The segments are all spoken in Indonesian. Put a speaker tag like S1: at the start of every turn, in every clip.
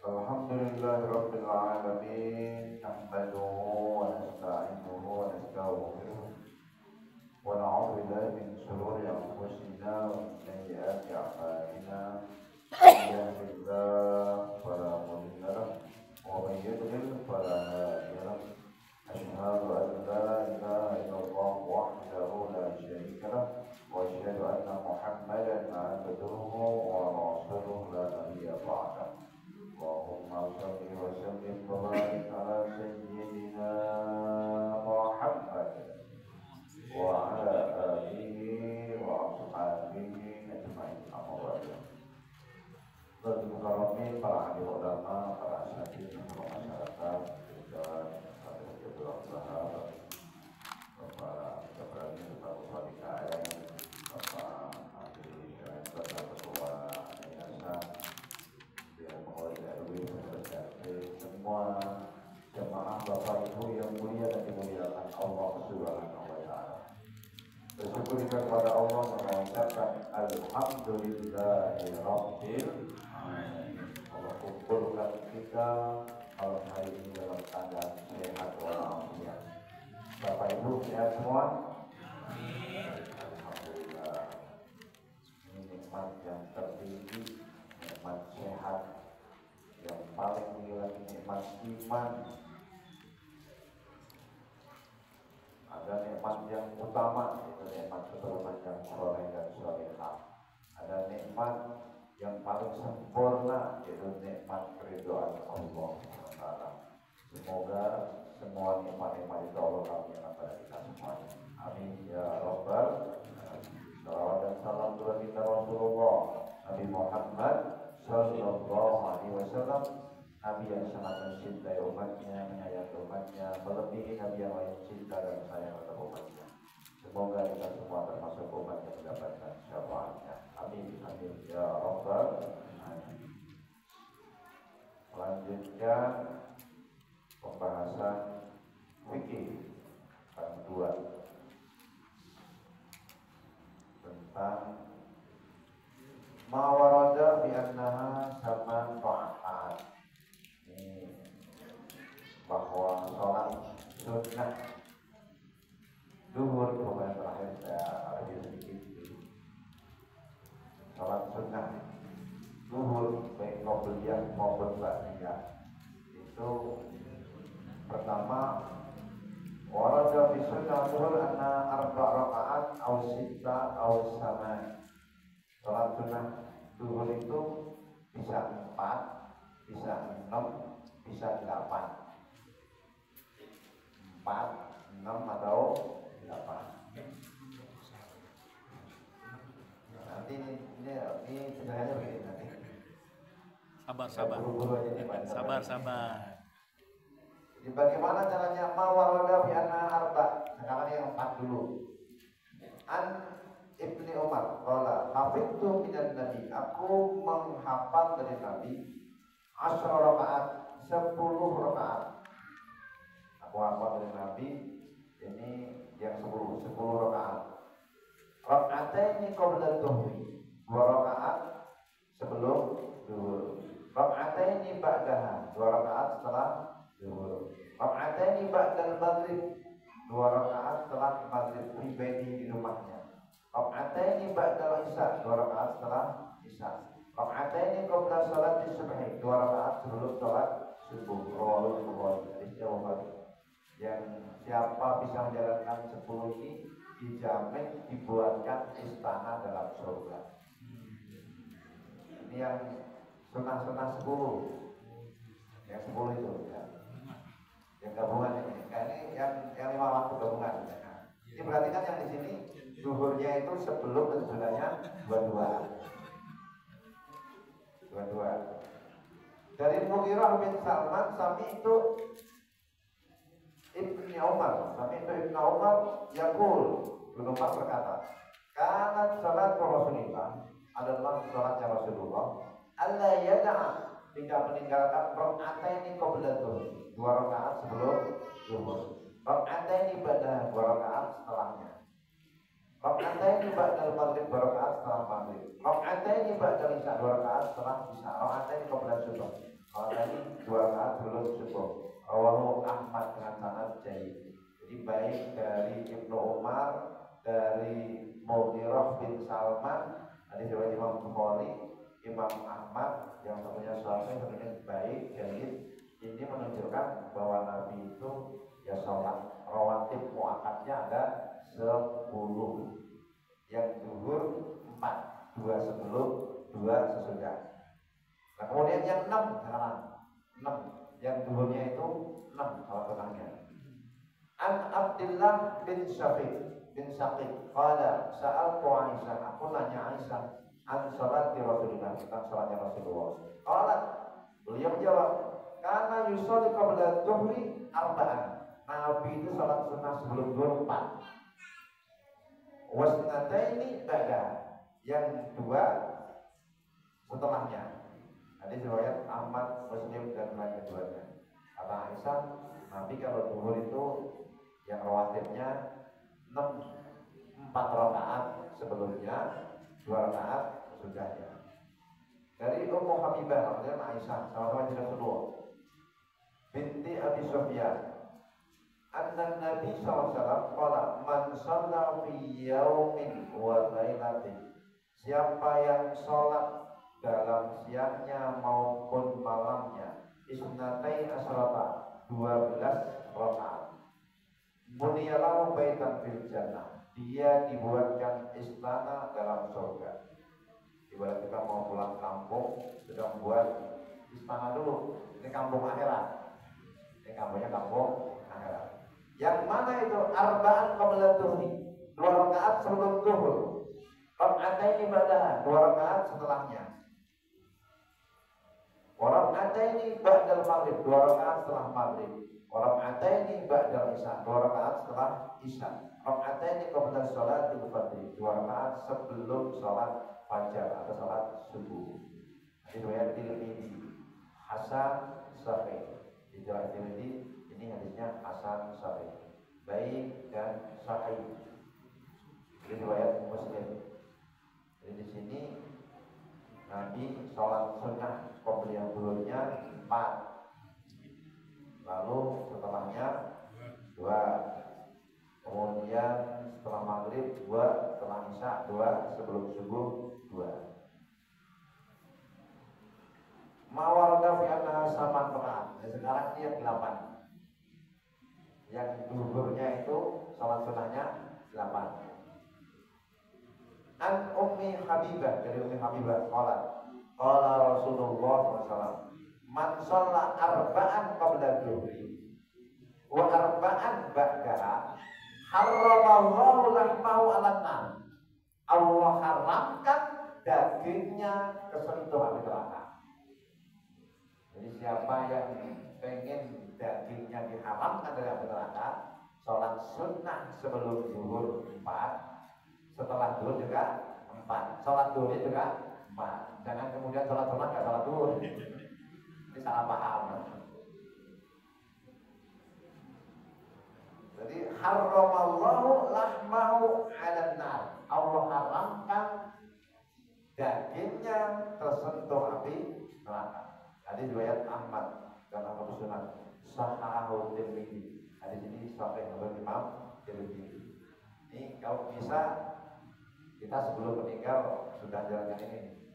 S1: Alhamdulillahirabbil alamin nahmaduhu wa nasta'inuhu wa nastaghfiruh wa na'udzu billahi min shururi anfusina wa min sayyiati a'malina may yahdihillahu fala mudilla lahu wa may yudlil fala hadiya lahu asyhadu an la ilaha illallah wahdahu la syarika lahu wa asyhadu anna Muhammadan 'abduhu wa rasuluhu la nabiyya ba'dahu. Allahumma shalli wa sallim wa barik ala sayyidina Muhammad wa ala alihi wa ashabihi ajma'in. Amma ba'du. Berterima para ahli ulama, para asatidz masyarakat, dan para sahabat, para keberani serta usaha Bapak ahli dan ketua yayasan yang mewakili semua jemaah Bapak Ibu yang mulia dan dimuliakan Allah Subhanahu wa taala. Bersyukur kepada Allah mengucapkan alhamdulillahirabbil alamin. Allah kumpulkan kita malam hari ini dalam keadaan sehat walafiat. Bapak Ibu sehat semua? Alhamdulillah. Ini nikmat yang tertinggi, nikmat sehat, yang paling tinggi lagi nikmat iman. Ada nikmat yang utama, yaitu nikmat keturunan yang soleh dan solehah. Ada nikmat yang paling sempurna, yaitu nikmat keridhaan Allah SWT. Semoga semua nikmat-nikmat itu Allah karuniakan kepada kita semuanya. Amin ya rabbal alamin. Salawat dan salam kepada kita Rasulullah Nabi Muhammad Sallallahu Alaihi Wasallam, Nabi yang sangat mencintai umatnya, menyayangi umatnya, melebihi Nabi yang lain cinta dan sayang terhadap umatnya. Semoga kita semua termasuk umat yang mendapatkan syafaatnya. Amin amin ya rabbal alamin. Melanjutkan pembahasan fikih bab 2 tentang ma warada bi annaha saman ta'at. Ini bahwa sholat sunnah zuhur, kemudian terakhir saya review sedikit. Sholat sunnah zuhur baik qobliyah maupun ba'diyah itu pertama warada fi sunnah zuhur anna arba' rakaat aw sitta aw saman. Sholat sunnah zuhur itu bisa 4, bisa 6, bisa 8. 4, 6 atau 8. Nanti ini sebenarnya begini nanti.
S2: Sabar.
S1: Jadi bagaimana caranya mawarada fi anna arba'? Sekarang yang 4 dulu. An Ibni Umar qala hafidtu minan nabi, aku menghafal dari Nabi 10 rakaat, 10 rakaat. Aku hafal dari Nabi ini yang 10 rakaat. Rakaataini qabla dhuhri, 2 rakaat sebelum zuhur. Rakaataini ba'daha, 2 rakaat setelah zuhur. Rakaataini ba'dal maghrib, 2 rakaat setelah maghrib di rumahnya. Rakaataini ba'dal isya, 2 rakaat setelah isya. Rakaataini qabla salat subhi, 2 rakaat sebelum salat subuh. Rawahul Bukhari. Yang siapa bisa menjalankan 10 ini dijamin dibuatkan istana dalam surga. Ini yang sunnah-sunnah 10. Yang 10 itu ya. Yang gabungan ini. Ini yang 5 waktu gabungan. Ini perhatikan yang di sini zuhurnya itu sebelum dan sesudahnya 22. Dari Mughirah bin Salman sami itu Ibnu Umar yaqul, Ibnu Umar berkata, kanat salat Rasulullah, adalah salatnya Rasulullah, alla yada'a, tidak meninggalkan raka'ataini qabla zuhur, 2 rakaat sebelum zuhur. Raka'ataini ba'da, 2 rakaat setelahnya. Raka'ataini ba'dal maghrib, 2 rakaat setelah maghrib. Raka'ataini ba'dal isya, 2 rakaat setelah isya. Raka'ataini qabla subuh. Kalau tadi 2 rakaat sebelum subuh. Rawahu Ahmad dengan sanad jayyid. Jadi baik dari Ibnu Umar, dari Mughirah bin Salman, hadis riwayat Imam Bukhari, Imam Ahmad, yang satunya sahih, satunya baik, jayyid. Ini menunjukkan bahwa Nabi itu ya sholat rawatib muakkadnya ada 10. Yang zuhur 4, 2 sebelum, 2 sesudah. Nah kemudian yang 6 sekarang 6, yang zuhurnya itu 6 kalau tenangnya. An Abdullah bin Syafiq qala sa'altu Aisyah, aku nanya Aisyah an salati Rasulullah, tentang salatnya Rasulullah. Qalat, beliau menjawab, karena yusolli qabla dhuhri arba'an. Nabi itu salat sunnah sebelum zuhur 4. Wasnataini ba'da, yang 2 setelahnya. Hadis riwayat Ahmad, Muslim dan lain keduanya. Kata Aisyah, Nabi kalau zuhur itu yang rawatibnya 4 rakaat sebelumnya, 2 rakaat sesudahnya. Dari Ummu Habibah radhiyallahu Aisyah, sama-sama di Rasulullah, binti Abi Sufyan, anna Nabi SAW qala man shalla fi yaumin wa lailatin, siapa yang sholat dalam siangnya maupun malamnya, isnatai asrata, 12 rakaat, bunyalahu baitan fil jannah, dia dibuatkan istana dalam surga. Ibarat kita mau pulang kampung, sedang buat istana dulu. Ini kampung akhirat. Ini kampungnya kampung akhirat. Yang mana itu? Arba'an qabla dhuhri, 2 rakaat sebelum zuhur. Raka'ataini ba'daha, 2 rakaat setelahnya. Wa raka'ataini ba'dal maghrib, 2 rakaat setelah maghrib. Wa raka'ataini ba'dal isya, 2 rakaat setelah isya. Raka'ataini qabla sholatil fajr, 2 rakaat sebelum sholat fajar atau sholat subuh. Riwayat Tirmidzi, hasan sahih. Di riwayat Tirmidzi ini hadisnya hasan sahih, baik dan sahih. Di riwayat Muslim. Jadi di sini Nabi sholat sunnah pembelian zuhurnya 4, lalu setelahnya 2, kemudian setelah maghrib 2, setelah isya 2, sebelum subuh 2. Mawarda fi annaha saman rakaat. Nah, sekarang ini yang 8. Yang zuhurnya itu salat sunnahnya 8. An Ummi Habibah, dari Ummi Habibah qalat, qala Rasulullah SAW, man shalla arba'an qabla dhuhri wa arba'an ba'daha harramallahu lahmahu 'alan nar. Allah haramkan dagingnya kesentuh api neraka. Jadi siapa yang pengen dagingnya diharamkan dari api neraka, sholat sunnah sebelum zuhur 4, setelah zuhur juga 4, sholat zuhur juga 4. Jangan kemudian sholat sunnah gak sholat zuhur. Ini salah paham. Jadi haramallahu lahmahu 'alan nar. Allah haramkan dagingnya tersentuh api neraka. Hadis riwayat Ahmad dan Abu Sunan, sahahu Tirmidzi. Hadis ini sahih menurut Imam Tirmidzi. Ini kalau bisa kita sebelum meninggal sudah jalankan ini.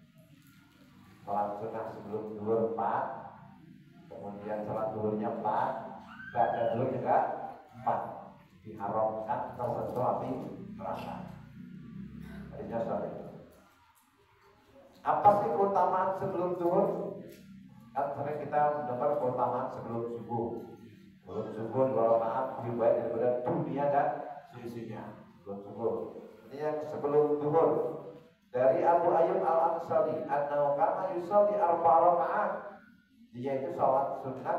S1: Salat sunnah sebelum zuhur 4, kemudian salat zuhurnya 4, ba'da zuhur juga 4. Diharamkan tersentuh api neraka. Hadisnya sahih. Apa sih keutamaan sebelum zuhur? Kan sering kita mendengar keutamaan sebelum subuh. Sebelum subuh 2 rakaat lebih baik daripada dunia dan seisinya. Sebelum subuh. Ini yang sebelum zuhur. Dari Abu Ayyub Al-Ansari, annahu kana yusalli 4 rakaat. Dia itu salat sunat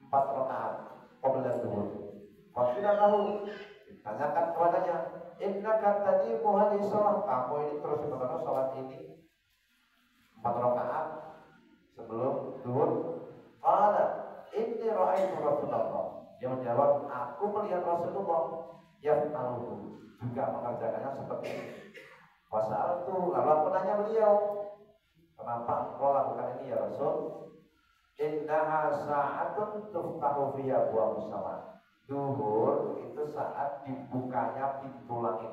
S1: 4 rakaat qabla zuhur. Faqila lahu, ditanyakan kepadanya, innaka tadimu hadhihi shalah, kamu ini terus-menerus salat ini 4 rakaat sebelum zuhur. Qala inni ra'aitu Rasulullah. Dia menjawab, aku melihat Rasulullah yang juga mengerjakannya seperti ini. Pasal itu, lalu aku tanya beliau, kenapa engkau lakukan ini ya Rasul? Innaha sa'atun tuftahu fiha abwabus sama. Zuhur itu saat dibukanya pintu langit.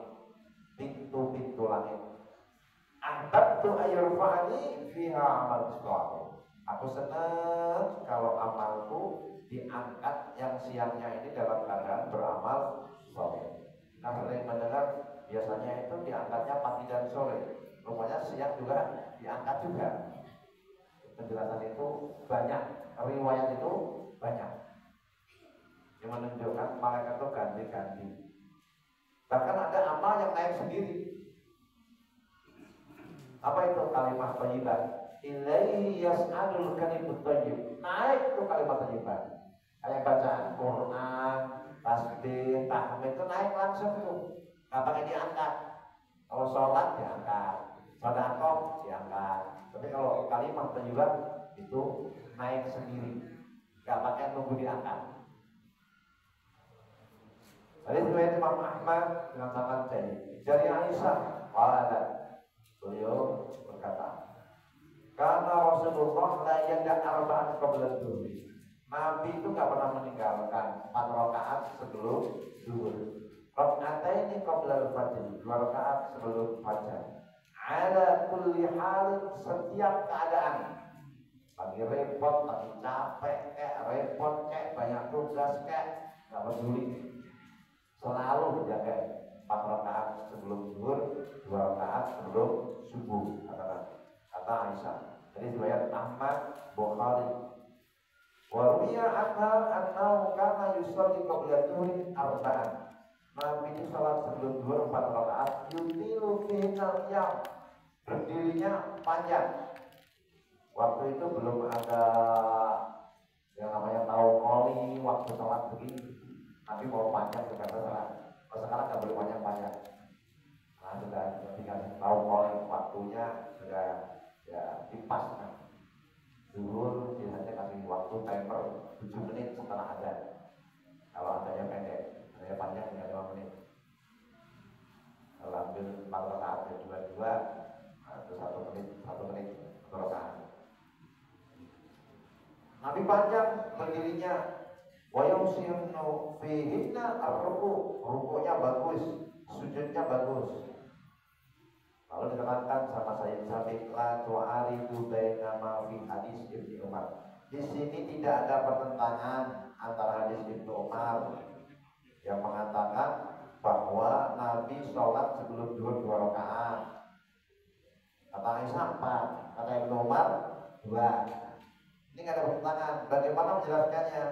S1: Pintu-pintu langit. Ahbabtu ayyurfa'ani fiha amal salih. Aku senang kalau amalku diangkat yang siangnya ini dalam keadaan beramal saleh. Nah, sering mendengar biasanya itu diangkatnya pagi dan sore. Rupanya siang juga diangkat juga. Penjelasan itu banyak, riwayat itu banyak yang menunjukkan malaikat itu ganti-ganti. Bahkan ada amal yang naik sendiri. Apa itu? Kalimat thayyibah. Ilaihi yas'adul kalimut thayyib. Naik itu kalimat thayyibah. Kayak bacaan Quran, tasbih, tahmid itu naik langsung tuh. Gak pakai diangkat. Kalau sholat diangkat, sedekah diangkat. Tapi kalau kalimat thayyibah itu naik sendiri, gak pakai nunggu diangkat. Tadi riwayat Imam Ahmad dengan sanad sahih dari Aisyah, beliau berkata, karena Rasulullah la yada arba'an qabla dhuhri. Nabi itu gak pernah meninggalkan 4 rakaat sebelum zuhur. Raka'ataini qabla al-fajr, 2 rakaat sebelum fajar. Ala kulli hal, setiap keadaan. Lagi repot, lagi capek, repot, banyak tugas, gak peduli. Selalu menjaga 4 rakaat sebelum zuhur, 2 rakaat sebelum subuh. Kata Aisyah. Jadi riwayat Ahmad, Bukhari. Wa ruwiya annahu kana yusalli qabla dhuhri arba'an. Nabi itu salat sebelum zuhur 4 rakaat, yutilu fihinal qiyam. Berdirinya panjang. Waktu itu belum ada yang namanya taukoli, waktu salat begini. Nabi mau panjang juga terserah. Kalau sekarang nggak boleh panjang-panjang. Nah, sudah tinggal taukoli, waktunya sudah ya dipaskan. Zuhur biasanya kasih waktu timer 7 menit setelah adzan. Kalau adanya pendek, adanya panjang tinggal 5 menit. Kalau ambil 4 rakaat ya 2-2. Itu 1 menit rakaat. Nabi panjang berdirinya, wa yusinu fihinna ar-ruku', ruku'nya bagus, sujudnya bagus. Lalu diterangkan sama Sayyid Sabiq, la tu'aridu bainama fi hadis Ibnu Umar. Di sini tidak ada pertentangan antara hadis Ibnu Umar yang mengatakan bahwa Nabi sholat sebelum zuhur 2 rakaat. Kata Aisyah 4, kata Ibnu Umar 2. Ini nggak ada pertentangan. Bagaimana menjelaskannya?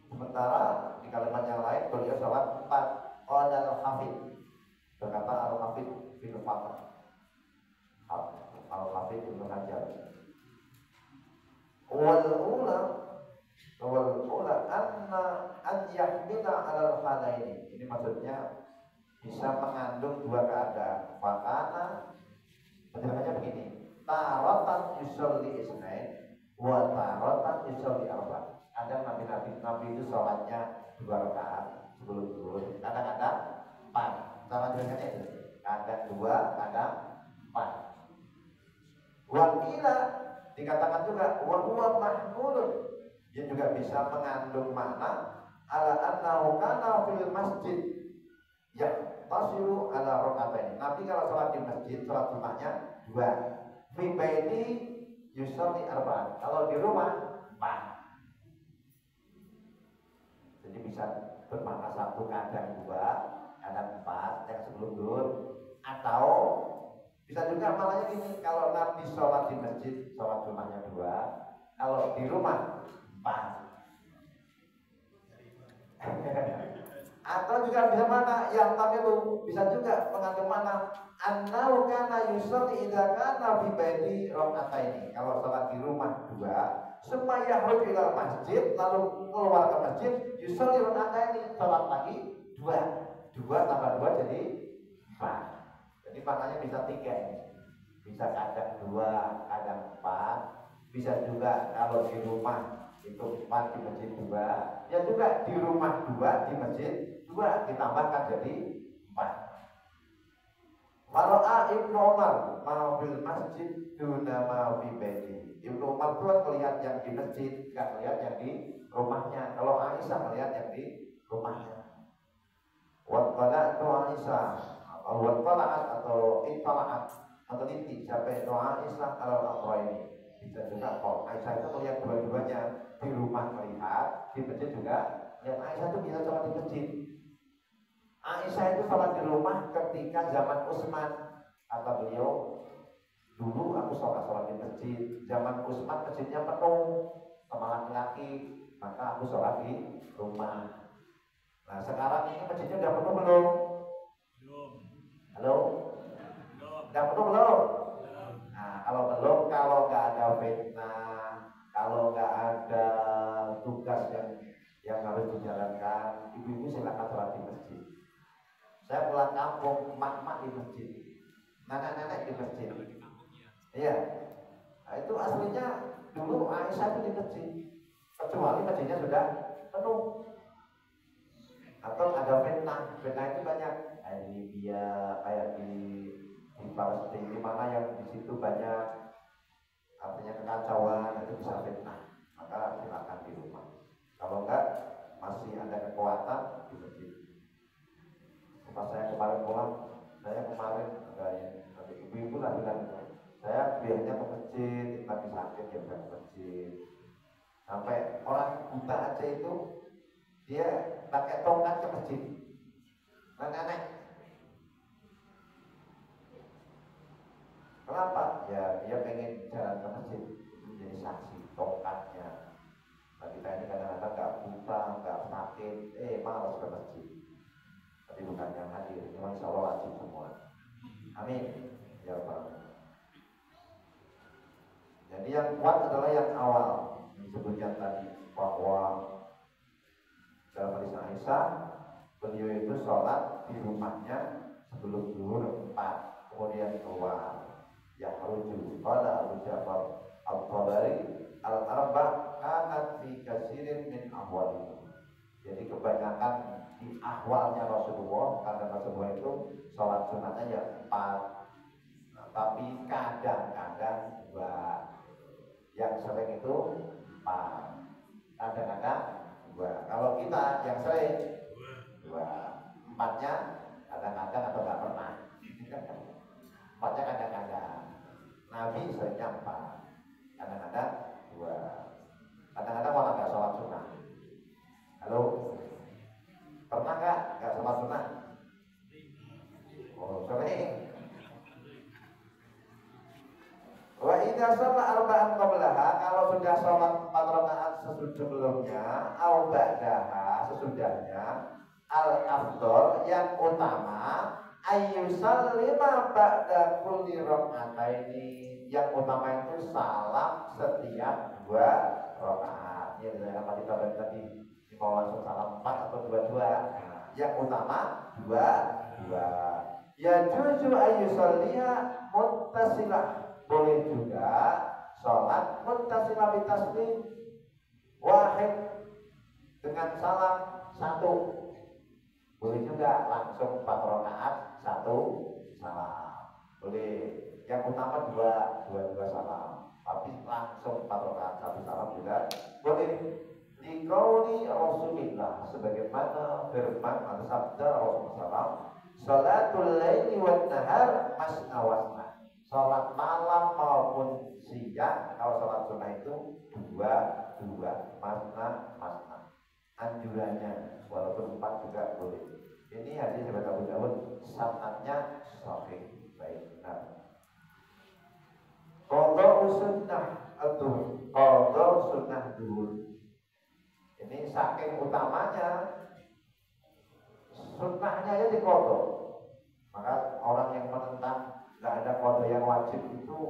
S1: Sementara di kalimat yang lain beliau sholat 4. Qala al-Hafidz, berkata al-Hafidz bin Fath, al-Hafidz Ibnu Hajar. Wal ula anna an yahmila 'alal halaini. Ini maksudnya bisa mengandung 2 keadaan. Fakana penjelasannya begini. Taratan yusolli isnain wa taratan yusolli arba. Kadang Nabi itu sholatnya 2 rakaat sebelum zuhur, kadang-kadang 4. Cara jelasnya itu kadang 2, kadang 4. Wakila dikatakan juga wa huwa mahmulun, dia juga bisa mengandung makna ala annahu kana fil masjid ya tasiru ala rakaatain. Nabi kalau sholat di masjid, sholat Jumatnya 2. Fi baiti yusolli arba'an. Kalau di rumah 4. Jadi bisa bermakna 1 kadang 2, kadang 4 yang sebelum zuhur. Atau bisa juga maknanya gini, kalau Nabi sholat di masjid, sholat Jumatnya 2, kalau di rumah 4. Atau juga bisa mana yang tamilu, bisa juga mengandung mana annau kana yusolli idza kana fi baiti raka'ataini. Kalau sholat di rumah 2, supaya harus ila masjid, lalu keluar ke masjid, yusolli raka'ataini, sholat lagi 2 tambah 2 jadi 4. Jadi maknanya bisa 3 ini. Bisa kadang 2, kadang 4. Bisa juga kalau di rumah itu 4, di masjid 2. Ya juga di rumah 2, di masjid 2, ditambahkan jadi 4. Fara'a Ibnu Umar ma fil masjid duna ma fi baiti. Ibnu Umar tuh melihat yang di masjid, enggak melihat yang di rumahnya. Kalau Aisyah melihat yang di rumahnya. Wa tala'tu Aisyah, wa tala'at atau ittala'at, meneliti siapa itu Aisyah al-Aqra ini. Bisa juga kalau Aisyah itu melihat dua-duanya, di rumah melihat, di masjid juga. Yang Aisyah itu bisa sholat di masjid. Aisyah itu sholat di rumah ketika zaman Utsman. Kata beliau, dulu aku sholat di masjid. Zaman Utsman masjidnya penuh sama laki-laki, maka aku sholat di rumah. Nah sekarang ini masjidnya udah penuh belum?
S2: Belum.
S1: Halo?
S2: Belum.
S1: Udah penuh belum?
S2: Belum.
S1: Nah kalau belum, kalau nggak ada fitnah, kalau nggak ada tugas yang harus dijalankan, ibu-ibu silakan sholat di masjid. Saya pulang kampung, mak-mak di masjid, nenek-nenek di masjid. Iya, nah, itu aslinya dulu Aisyah itu di masjid, kecuali masjidnya sudah penuh atau ada fitnah. Fitnah itu banyak, kayak di Libya, kayak di Palestina, di mana yang di situ banyak artinya kekacauan, itu bisa fitnah. Maka silakan di rumah. Kalau enggak, masih ada kekuatan di masjid. Pas saya kemarin pulang, saya kemarin ada ibu-ibu lah bilang, saya biasanya ke masjid, lagi sakit ya ke masjid. Sampai orang buta aja itu dia pakai tongkat ke masjid. Nenek. Kenapa? Ya dia pengen jalan ke masjid, itu menjadi saksi tongkatnya. Nah kita ini kadang-kadang nggak buta, nggak sakit, malas ke masjid. Tapi bukan yang hadir, memang insya Allah wajib semua. Amin. Ya Pak. Jadi yang kuat adalah yang awal disebutkan tadi, bahwa dalam hadis Aisyah beliau itu sholat di rumahnya sebelum zuhur 4, kemudian keluar. Ya haruju pada Abu Ja'far Al-Tabari al-arba' kanat fi kasirin min ahwalihi. Jadi kebanyakan di ahwalnya Rasulullah, karena Rasulullah itu sholat sunatnya ya 4, tapi kadang-kadang 2. Yang sering itu 4, kadang-kadang 2. Kalau kita yang sering 2, 4-nya kadang-kadang atau nggak pernah. 4-nya kadang-kadang. Nabi seringnya 4, kadang-kadang 2, kadang-kadang malah nggak sholat sunnah. Halo, pernah nggak sholat sunnah? Oh sering. Wa idza shalla arba'an qablaha, kalau sudah sholat 4 rakaat sebelumnya, au ba'daha sesudahnya, al afdol yang utama ayyusallima ba'da kulli raka'ataini. Yang utama itu salam setiap 2 rakaat. Ya dengan tadi kita tadi mau langsung salam 4 atau 2. Nah, yang utama 2. Ya juzu ayyusalliha muttasilah. Boleh juga sholat muttasilah bitaslim wahid dengan salam 1. Boleh juga langsung 4 rakaat 1 salam. Boleh. Yang utama 2 salam. Tapi langsung 4 rakaat 1 salam juga boleh. Dikauli Rasulullah, sebagaimana firman atau sabda Rasulullah, salatul laili wan nahar masna wasna. Salat malam maupun siang, kalau salat sunnah itu 2, masna. Anjurannya walaupun 4 juga boleh. Ini hadis riwayat Abu Dawud, sanadnya sahih. Baik, benar. Qadha sunnah atuh, qadha sunnah duhur. Ini saking utamanya, sunnahnya aja diqadha. Maka orang yang menentang nggak ada qadha yang wajib itu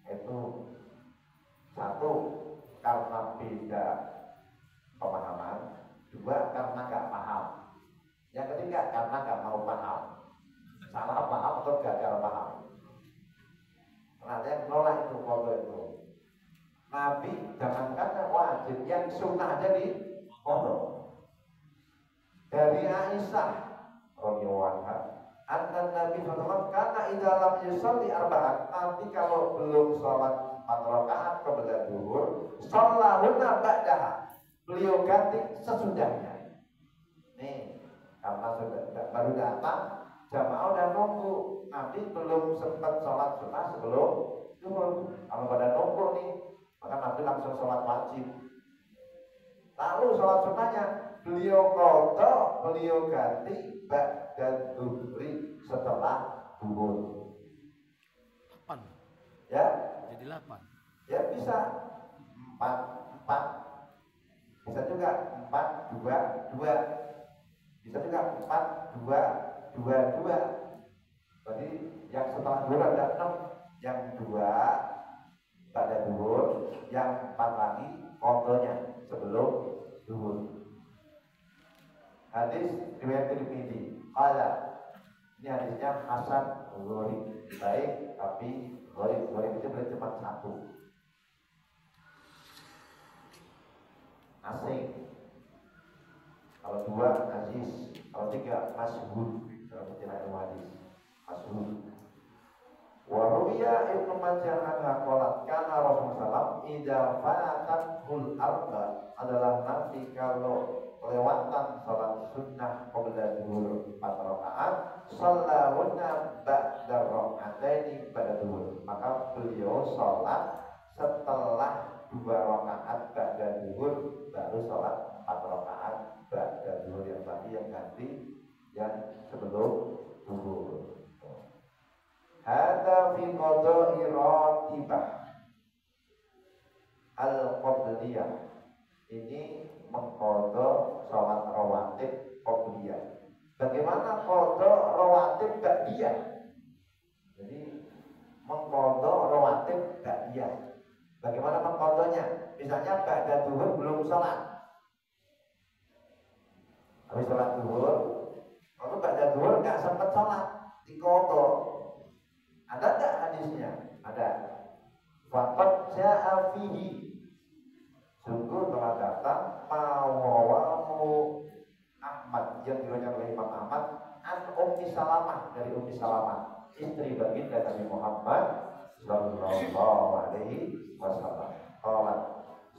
S1: 1, karena beda pemahaman, 2 karena nggak paham, yang ketiga karena nggak mau paham, salah paham atau gagal paham. Nah, yang nolak itu qadha itu. Nabi jangankan wajib, yang sunnah aja di qadha. Dari Aisyah radhiyallahu anha, Anna Nabi SAW karena idalam yusolli arba'at, nanti kalau belum sholat 4 rakaat kepada zuhur, sholahuna ba'daha, beliau ganti sesudahnya. Nih, karena sudah baru datang, jamaah udah nunggu, nanti belum sempat sholat sunnah sebelum zuhur. Kalau pada nunggu nih, maka nanti langsung sholat wajib. Lalu sholat sunnahnya beliau kodok, beliau ganti ba'da zuhri setelah zuhur.
S3: 8.
S1: Ya,
S3: Jadi 8.
S1: ya bisa 4 bisa juga 4-2-2, bisa juga 4-2-2-2. Jadi yang setelah zuhur ada 6, yang 2 pada zuhur, yang 4 lagi kodoknya sebelum zuhur. Hadis riwayat Tirmidzi. Ini hadisnya hasan gharib, baik tapi gharib itu berarti cuma 1. Asing. Kalau 2 aziz, kalau 3 masyhur dalam istilah ilmu hadis. Masyhur. Wa ruwiya Ibnu Majah anha qalat kana Rasulullah sallallahu idza fatatul arba adalah nanti kalau kelewatan salat sunnah qabla zuhur 4 rakaat shallahunna ba'da raka'ataini pada zuhur, maka beliau salat setelah 2 rakaat ba'da zuhur, baru salat 4 rakaat ba'da zuhur yang tadi yang ganti yang sebelum zuhur. Hada fi qada'i ratibah al-qabliyah. Ini mengqadha salat rawatib qabliyah. Bagaimana qadha rawatib ba'diyah? Jadi mengqadha rawatib ba'diyah. Bagaimana mengqadhanya? Misalnya ba'da zuhur belum salat. Habis salat zuhur, lalu ba'da zuhur enggak sempat salat, diqadha. Ada enggak hadisnya? Ada. Faqad ja'a fihi, sungguh telah datang mawawahu Ahmad yang diriwayatkan oleh Imam Ahmad an Ummi Salamah, dari Ummi Salamah istri baginda Nabi Muhammad sallallahu alaihi wasallam. Qalat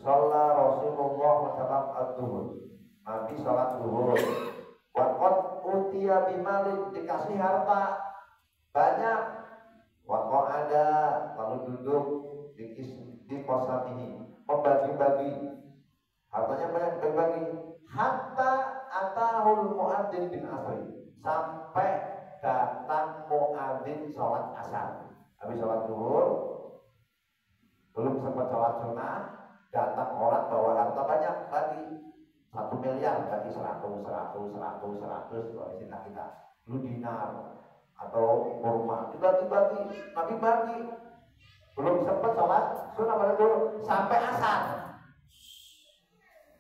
S1: shalla Rasulullah sallallahu ad-duhur, Nabi salat zuhur. Wa qad utiya bimalin, dikasih harta banyak. Waktu ada lalu duduk di kosan ini membagi-bagi hartanya, banyak dibagi. Hatta atahul muadzin bin asri, sampai datang muadzin sholat asar. Habis sholat zuhur belum sempat sholat sunnah, datang orang bawa harta banyak, bagi 1 miliar, bagi 100 kalau istilah kita, lu dinar atau kurma, dibagi-bagi. Nabi bagi, belum sempat sholat sunnah pada dulu sampai asar.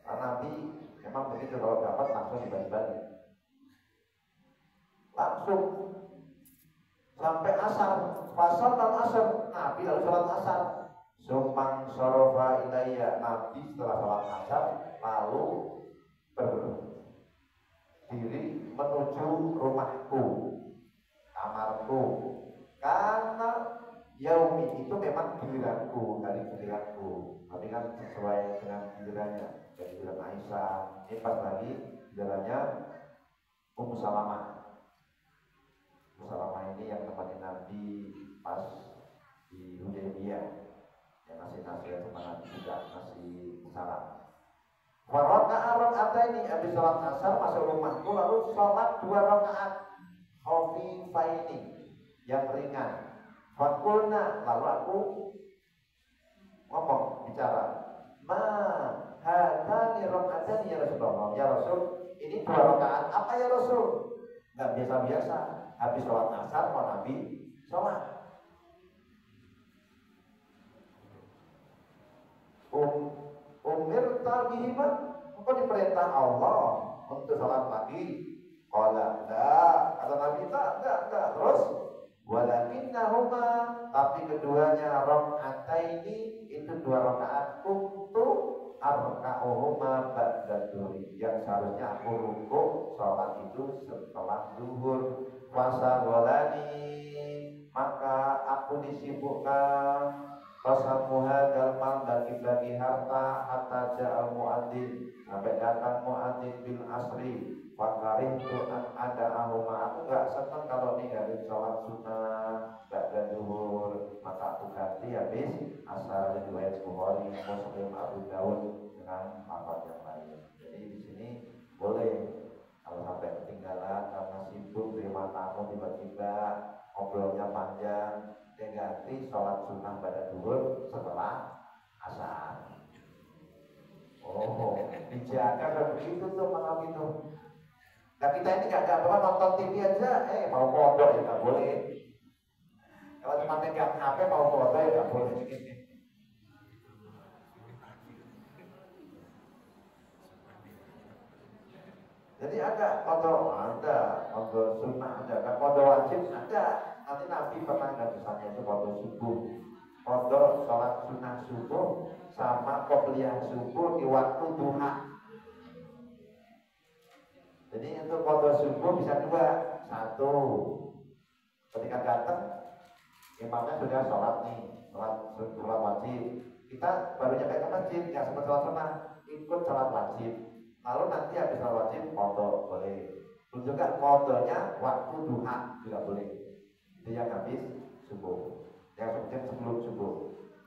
S1: Karena Nabi memang begitu, kalau dapat langsung dibagi-bagi, langsung sampai asar. Pasal dan asar, Nabi lalu sholat asar. Sumang sorofa ilayya, Nabi setelah sholat asar lalu berdiri menuju rumahku, kamarku, karena yaumi itu memang giliranku, dari giliranku. Tapi kan sesuai dengan gilirannya, dari giliran Aisyah. Ini pas lagi gilirannya Ummu Salamah. Ummu Salamah ini yang temani Nabi pas di Hudaybiyah, yang ngasih nasihat sama Nabi juga, ngasih salam. Warakaat rakaat ini, habis sholat asar masuk rumahku, lalu sholat 2 rakaat khafifaini, yang ringan. Fakulna, lalu aku ngomong, bicara, ma hadani rakaatani ya Rasulullah, ya Rasul, ini 2 rakaat apa ya Rasul? Enggak biasa-biasa, habis sholat asar mau Nabi sholat. Umir tabihima, engkau diperintah Allah untuk sholat lagi. Qala la, kata Nabi, enggak. Terus walakinnahuma, tapi keduanya rakaataini itu 2 rakaat untuk arka'uhuma ba'da duri, yang seharusnya aku rukuk sholat itu setelah zuhur. Wasagolani, maka aku disibukkan pasamuha dalmal bagi-bagi harta hatta ja'al muadzin, sampai datang muadzin bil asri. Fakarih tu'an ada ahuma, aku gak senang kalau ninggalin sholat sunnah ba'da zuhur, maka aku ganti habis asar. Riwayat Bukhari, Muslim, Abu Dawud dengan lafaz yang lain. Jadi di sini boleh kalau sampai ketinggalan karena sibuk terima tamu tiba-tiba ngobrolnya panjang, dia ganti sholat sunnah pada zuhur setelah asar. Oh, dijaga kan begitu tuh malam itu. Nah kita ini gak ada apa nonton TV aja, mau kodok ya gak boleh. Kalau cuma megang HP mau kodok ya gak boleh. Jadi ada kodok, ada kodok sunnah, ada kodok wajib, ada. Nanti Nabi pernah nggak misalnya itu kodok subuh, kodok sholat sunnah subuh sama qobliyah subuh di waktu duha. Jadi itu kodok subuh bisa dua, satu ketika datang imamnya sudah sholat nih, sholat wajib, kita baru nyampe ke masjid nggak sempat sholat sunnah, ikut sholat wajib. Lalu nanti habis sholat wajib kodok boleh. Terus juga kodoknya waktu duha juga boleh. Itu yang habis subuh, yang sebelum subuh,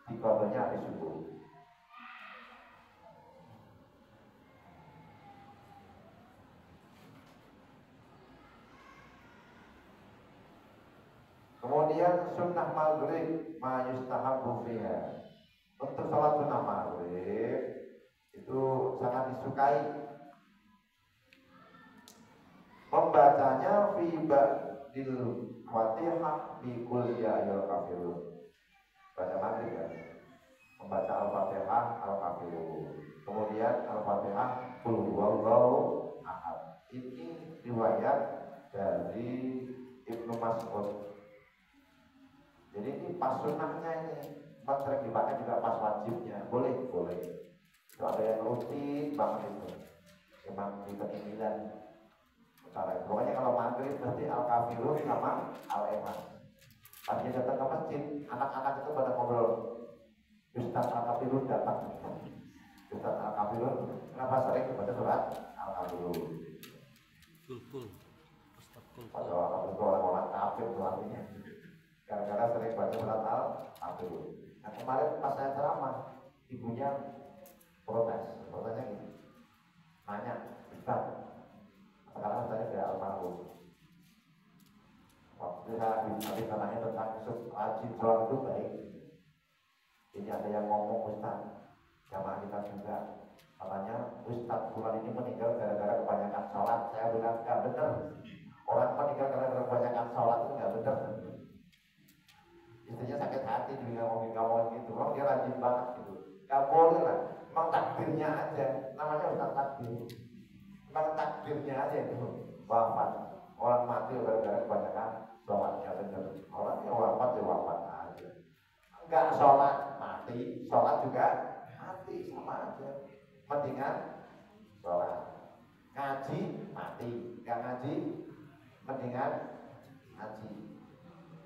S1: di kodoknya habis subuh. Kemudian sunnah maghrib ma yustahabbu fiha. Untuk sholat sunnah maghrib itu sangat disukai. Membacanya fi ba'dil Fatihah bi qul ya ayyuhal kafirun. Baca maghrib ya. Membaca Al-Fatihah, Al-Kafirun. Kemudian Al-Fatihah qul huwallahu ahad. Ini riwayat dari Ibnu Mas'ud. Jadi ini pas sunnahnya ini, pas sering dipakai juga pas wajibnya. Boleh. Kalau ada yang rutin banget itu, memang di keinginan. Pokoknya kalau maghrib mesti Al-Kafirun sama Al-Ikhlas. Pas dia datang ke masjid, anak-anak itu pada ngobrol, Ustaz Al-Kafirun datang. Ustaz Al-Kafirun, kenapa sering baca surat Al-Kafirun?
S3: Kul. Ustaz kul.
S1: Pada orang-orang kafir itu artinya. Gara-gara sering baca surat Al-Kafirun. Nah kemarin pas saya ceramah, ibunya protesnya gini, nanya, Ustaz, sekarang saya ke almarhum. Waktu saya habis tanya tentang rajin sholat itu baik. Ini ada yang ngomong Ustaz, jamaah kita juga. Katanya Ustaz bulan ini meninggal gara-gara kebanyakan sholat. Saya bilang nggak benar. Orang meninggal gara-gara kebanyakan sholat itu nggak benar. Istrinya sakit hati juga ngomong gitu. Orang dia rajin banget gitu. Nggak boleh lah. Memang takdirnya aja. Namanya Ustaz takdir. Memang takdirnya aja itu wafat. Orang mati gara-gara kebanyakan sholatnya benar. Orang yang wafat ya wafat aja. Enggak sholat mati, sholat juga mati, sama aja. Mendingan sholat. Ngaji mati, enggak ngaji mendingan ngaji.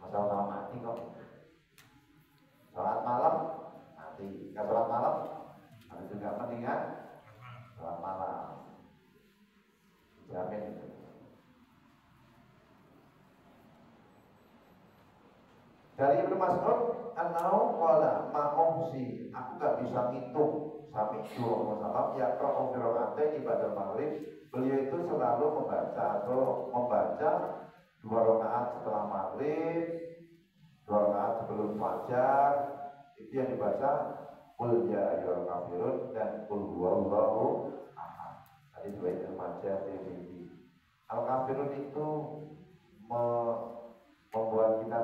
S1: Masalah mati kok. Sholat malam mati, enggak sholat malam ada juga mendingan sholat malam. Jamin itu. Dari Ibnu Mas'ud, anau qala ma'umsi, aku gak bisa ngitung sampai dua masalah ya qra'u fi raka'atain ibadah maghrib. Beliau itu selalu membaca dua rakaat setelah maghrib, dua rakaat sebelum fajar. Itu yang dibaca qul ya ayyuhal kafirun dan qul huwallahu ahad. Tadi dua itu fajar TVB. Al-Kafirun itu membuat kita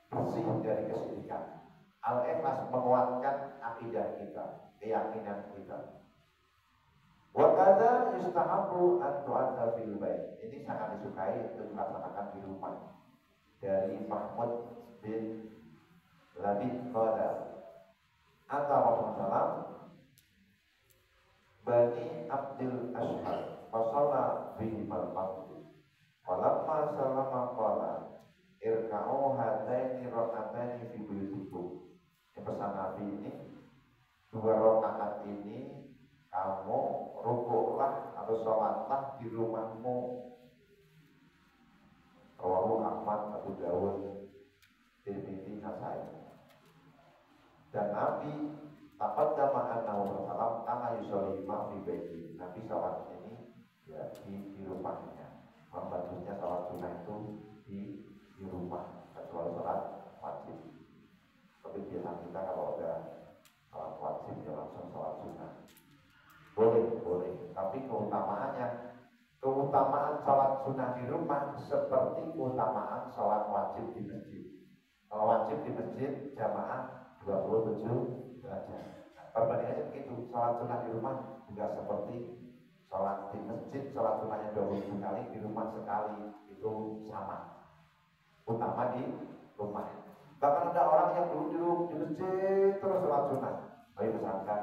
S1: bersih dari kesyirikan. Al-Ikhlas menguatkan akidah kita, keyakinan kita. Wa kadza yustahabbu an tu'adda fil bait. Ini sangat disukai untuk dilaksanakan di rumah. Dari Mahmud bin Labid qala Ata Rasulullah Bani Abdul Ashhar fasalla bihim al-maghrib. Falamma salama qala irka'u hataini raka'ataini fi buyutikum. Pesan Nabi ini, 2 rakaat ini kamu rukuklah atau sholatlah di rumahmu. Rawahu Ahmad, Abu Dawud, Tirmidzi, Nasai. Dan Nabi taqaddama annahu sallallahu kana yusolli fi baiti. Nabi salat ini ya di rumahnya. Membantunya salat sunnah itu di rumah, kecuali salat wajib. Tapi biasa kita kalau ada salat wajib ya langsung salat sunnah. Boleh, tapi keutamaan salat sunnah di rumah seperti keutamaan salat wajib di masjid. Kalau wajib di masjid jamaah 27 derajat. Perbandingannya begitu, salat sunnah di rumah juga seperti salat di masjid, salat sunnahnya 27 kali, di rumah sekali, itu sama. Utama di rumah. Bahkan ada orang yang dulu di masjid terus salat sunnah. Tapi misalkan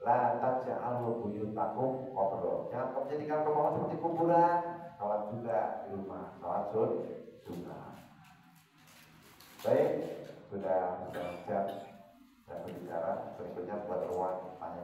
S1: la taj'alu buyutakum qabra. Jangan kamu jadikan rumahmu seperti kuburan. Salat juga di rumah, salat sunnah. Baik, sudah 1 jam saya berbicara. Berikutnya buat ruang tanya.